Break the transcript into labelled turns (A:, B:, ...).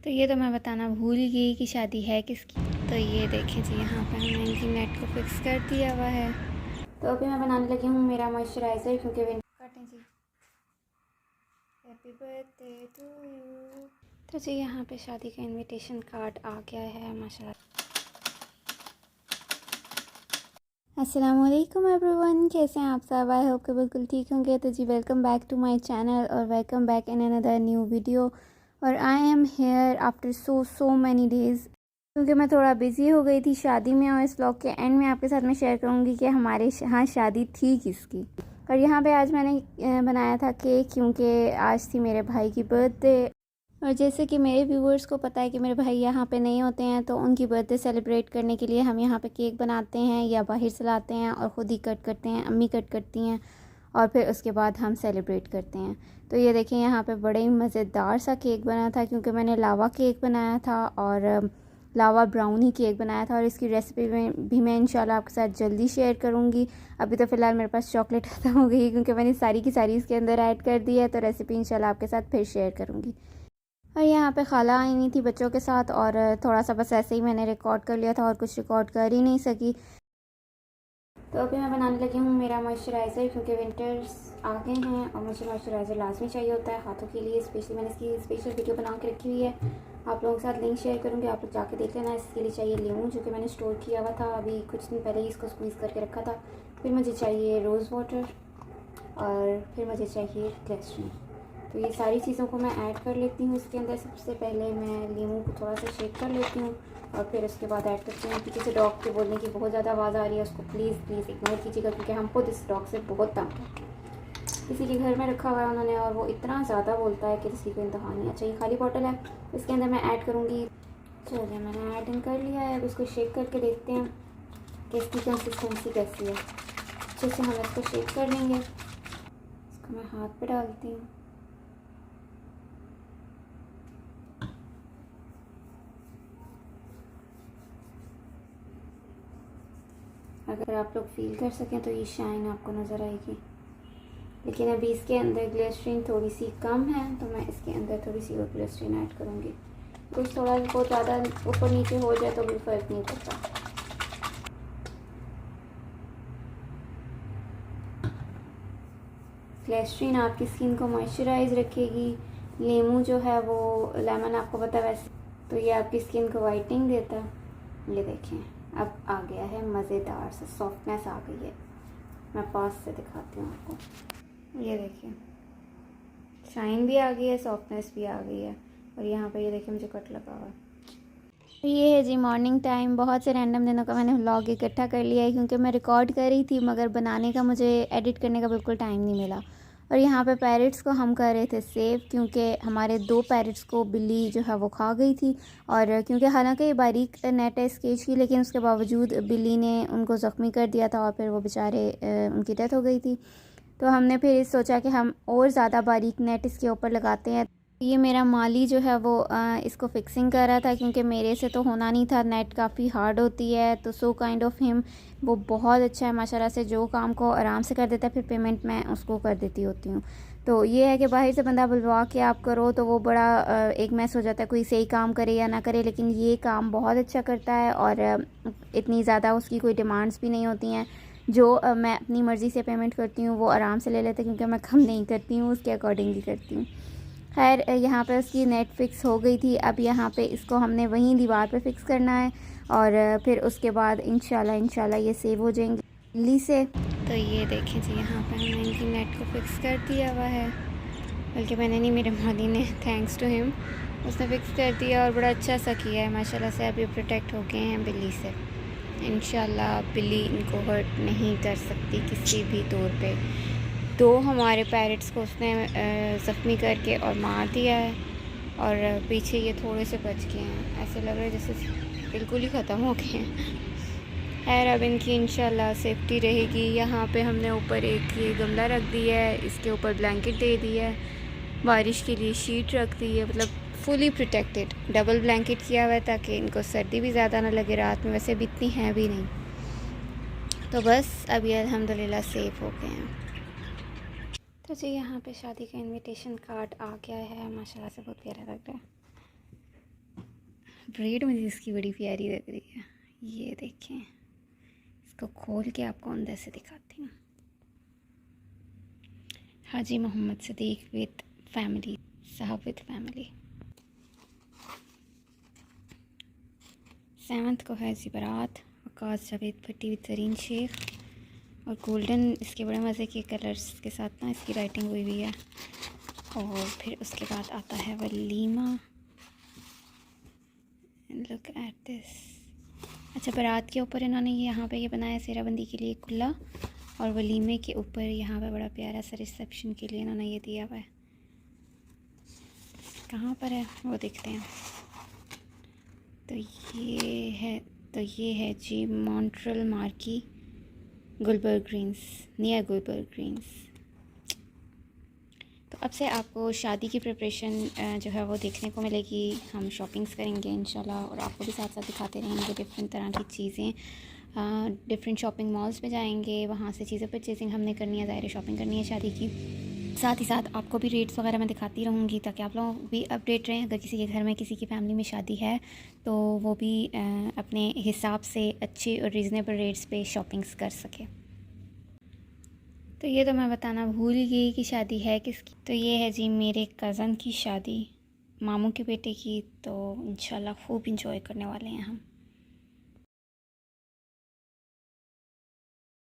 A: तो ये तो मैं बताना भूल गई कि शादी है किसकी। तो ये देखें जी, यहाँ पे हमने इनकी नेट को फिक्स कर दिया हुआ है। तो अभी मैं बनाने लगी हूँ मेरा मॉइस्चराइज़र, क्योंकि काटें जी। Happy birthday to you. तो जी यहाँ पे शादी का इनविटेशन कार्ड आ गया है माशाल्लाह। अस्सलामुअलैकुम एवरीवन, कैसे हैं आप सब? आई होप कि बिल्कुल ठीक होंगे। तो जी welcome back to my channel और welcome back in another new video. और I am here after so many days, क्योंकि मैं थोड़ा बिज़ी हो गई थी शादी में। और इस व्लॉग के एंड में आपके साथ मैं शेयर करूँगी कि हमारे यहाँ शादी थी किसकी। और यहाँ पे आज मैंने बनाया था केक, क्योंकि आज थी मेरे भाई की बर्थडे। और जैसे कि मेरे व्यूवर्स को पता है कि मेरे भाई यहाँ पे नहीं होते हैं, तो उनकी बर्थडे सेलिब्रेट करने के लिए हम यहाँ पे केक बनाते हैं या बाहर से लाते हैं और ख़ुद ही कट करते हैं। अम्मी कट करती हैं और फिर उसके बाद हम सेलिब्रेट करते हैं। तो ये देखें, यहाँ पे बड़े ही मज़ेदार सा केक बना था, क्योंकि मैंने लावा केक बनाया था और लावा ब्राउनी केक बनाया था। और इसकी रेसिपी भी मैं इंशाल्लाह आपके साथ जल्दी शेयर करूँगी। अभी तो फ़िलहाल मेरे पास चॉकलेट ख़त्म हो गई, क्योंकि मैंने सारी की सारी इसके अंदर ऐड कर दी है। तो रेसिपी इंशाल्लाह आपके साथ फिर शेयर करूँगी। और यहाँ पे खाला आई नहीं थी बच्चों के साथ, और थोड़ा सा बस ऐसे ही मैंने रिकॉर्ड कर लिया था और कुछ रिकॉर्ड कर ही नहीं सकी। तो अभी मैं बनाने लगी हूँ मेरा मॉइस्चराइज़र, क्योंकि विंटर्स आ गए हैं और मुझे मॉइस्चराइज़र लाजमी चाहिए होता है हाथों के लिए। स्पेशली मैंने इसकी स्पेशल वीडियो बना के रखी हुई है, आप लोगों के साथ लिंक शेयर करूँगी, आप लोग जाके देख लेना। इसके लिए चाहिए लीमू, जो कि मैंने स्टोर किया हुआ था, अभी कुछ दिन पहले ही इसको स्क्वीज़ करके रखा था। फिर मुझे चाहिए रोज़ वाटर और फिर मुझे चाहिए ग्लिसरीन। तो ये सारी चीज़ों को मैं ऐड कर लेती हूँ इसके अंदर। सबसे पहले मैं लीमू को थोड़ा सा शेक कर लेती हूँ और फिर उसके बाद ऐड करती हूँ। पीछे से डॉग के बोलने की बहुत ज़्यादा आवाज़ आ रही है, उसको प्लीज़ इग्नोर कीजिएगा, क्योंकि हम खुद इस डॉग से बहुत तंग हैं। किसी के घर में रखा हुआ है उन्होंने, और वो इतना ज़्यादा बोलता है कि किसी को इंतहा नहीं। अच्छा, ये खाली बॉटल है, इसके अंदर मैं ऐड करूँगी। चलिए, मैंने ऐड इन कर लिया है। अब इसको शेक करके देखते हैं कि इसकी कंसिस्टेंसी कैसी है। अच्छे से हम इसको शेक कर लेंगे। इसको मैं हाथ पे डालती हूँ। अगर आप लोग फील कर सकें तो ये शाइन आपको नज़र आएगी। लेकिन अभी इसके अंदर ग्लिसरीन थोड़ी सी कम है, तो मैं इसके अंदर थोड़ी सी और ग्लिसरीन ऐड करूँगी। कुछ थोड़ा बहुत ज़्यादा ऊपर नीचे हो जाए तो भी फ़र्क नहीं पड़ता। ग्लिसरीन आपकी स्किन को मॉइस्चराइज रखेगी। लीमू जो है वो लेमन आपको पता है वैसे, तो ये आपकी स्किन को वाइटनिंग देता है। ये देखें, अब आ गया है मज़ेदार सा, सॉफ्टनेस आ गई है। मैं पास से दिखाती हूँ आपको। ये देखिए, शाइन भी आ गई है, सॉफ्टनेस भी आ गई है। और यहाँ पे ये देखिए मुझे कट लगा हुआ है। तो ये है जी मॉर्निंग टाइम। बहुत से रैंडम दिनों का मैंने व्लॉग इकट्ठा कर लिया है, क्योंकि मैं रिकॉर्ड कर रही थी मगर बनाने का, मुझे एडिट करने का बिल्कुल टाइम नहीं मिला। और यहाँ पे पैरट्स को हम कर रहे थे सेव, क्योंकि हमारे 2 पैरट्स को बिल्ली जो है वो खा गई थी। और क्योंकि हालांकि ये बारीक नेट है इस केज की, लेकिन उसके बावजूद बिल्ली ने उनको ज़ख्मी कर दिया था और फिर वो बेचारे उनकी डेथ हो गई थी। तो हमने फिर सोचा कि हम और ज़्यादा बारीक नेट इसके ऊपर लगाते हैं। ये मेरा माली जो है वो इसको फिक्सिंग कर रहा था, क्योंकि मेरे से तो होना नहीं था, नेट काफ़ी हार्ड होती है। तो सो काइंड ऑफ हिम, वो बहुत अच्छा है माशाल्लाह से, जो काम को आराम से कर देता है, फिर पेमेंट मैं उसको कर देती होती हूँ। तो ये है कि बाहर से बंदा बुलवा के आप करो तो वो बड़ा एक मैस हो जाता है, कोई सही काम करे या ना करे। लेकिन ये काम बहुत अच्छा करता है और इतनी ज़्यादा उसकी कोई डिमांड्स भी नहीं होती हैं। जो मैं अपनी मर्ज़ी से पेमेंट करती हूँ वो आराम से ले लेते, क्योंकि मैं कम नहीं करती हूँ, उसके अकॉर्डिंग ही करती हूँ। खैर, यहाँ पे उसकी नेट फिक्स हो गई थी। अब यहाँ पे इसको हमने वहीं दीवार पे फिक्स करना है और फिर उसके बाद इंशाल्लाह ये सेव हो जाएंगी दिल्ली से। तो ये देखें जी, यहाँ पे हमने इनकी नेट को फिक्स कर दिया हुआ है। बल्कि मैंने नहीं, मेरे माली ने, थैंक्स टू हिम, उसने फिक्स कर दिया और बड़ा अच्छा सा किया है माशाल्लाह से। अभी प्रोटेक्ट हो गए हैं बिल्ली से। इंशाल्लाह बिल्ली इनको हर्ट नहीं कर सकती किसी भी तौर पे। 2 हमारे पैरट्स को उसने ज़ख्मी करके और मार दिया है, और पीछे ये थोड़े से बच गए हैं। ऐसे लग रहा है जैसे बिल्कुल ही ख़त्म हो गए हैं। खैर, अब इनकी इंशाल्लाह सेफ्टी रहेगी। यहाँ पे हमने ऊपर एक ये गमला रख दिया है, इसके ऊपर ब्लैंकेट दे दिया है, बारिश के लिए शीट रख दी है, मतलब फुली प्रोटेक्टेड। डबल ब्लैंकेट किया हुआ है ताकि इनको सर्दी भी ज़्यादा ना लगे रात में, वैसे भी इतनी है भी नहीं। तो बस अब ये अल्हम्दुलिल्लाह सेफ़ हो गए हैं। तो जी यहाँ पे शादी का इनविटेशन कार्ड आ गया है, माशाल्लाह से बहुत प्यारा लग रहा है। ब्रेड मुझे इसकी बड़ी प्यारी लग रही है। ये देखें, इसको खोल के आपको अंदर से दिखाती हूँ। हाजी मोहम्मद सदीक विद फैमिली, साहब विद फैमिली। 7th को है जी बारात, वकास जावेद भट्टी विद तरीन शेख। और गोल्डन इसके बड़े मज़े के कलर्स के साथ ना इसकी राइटिंग हुई हुई है। और फिर उसके बाद आता है वलीमा। Look at this. अच्छा, बारात के ऊपर इन्होंने यहाँ पे ये बनाया सेहराबंदी के लिए खुला, और वलीमे के ऊपर यहाँ पे बड़ा प्यारा सा रिसेप्शन के लिए इन्होंने ये दिया हुआ है। कहाँ पर है वो देखते हैं। तो ये है जी Montreal Marquee, Gulberg Greens, near Gulberg Greens. तो अब से आपको शादी की प्रिपरेशन जो है वो देखने को मिलेगी। हम शॉपिंग्स करेंगे इंशाल्लाह, और आपको भी साथ साथ दिखाते रहेंगे डिफरेंट तरह की चीज़ें। डिफरेंट शॉपिंग मॉल्स पे जाएंगे, वहाँ से चीज़ें परचेजिंग हमने करनी है, ज़ाहिर शॉपिंग करनी है शादी की। साथ ही साथ आपको भी रेट्स वगैरह मैं दिखाती रहूँगी, ताकि आप लोग भी अपडेट रहें। अगर किसी के घर में, किसी की फैमिली में शादी है, तो वो भी अपने हिसाब से अच्छे और रीज़नेबल रेट्स पे शॉपिंग्स कर सके। तो ये तो मैं बताना भूल गई कि शादी है किसकी। तो ये है जी मेरे कज़न की शादी, मामू के बेटे की। तो इंशाल्लाह खूब इंजॉय करने वाले हैं हम।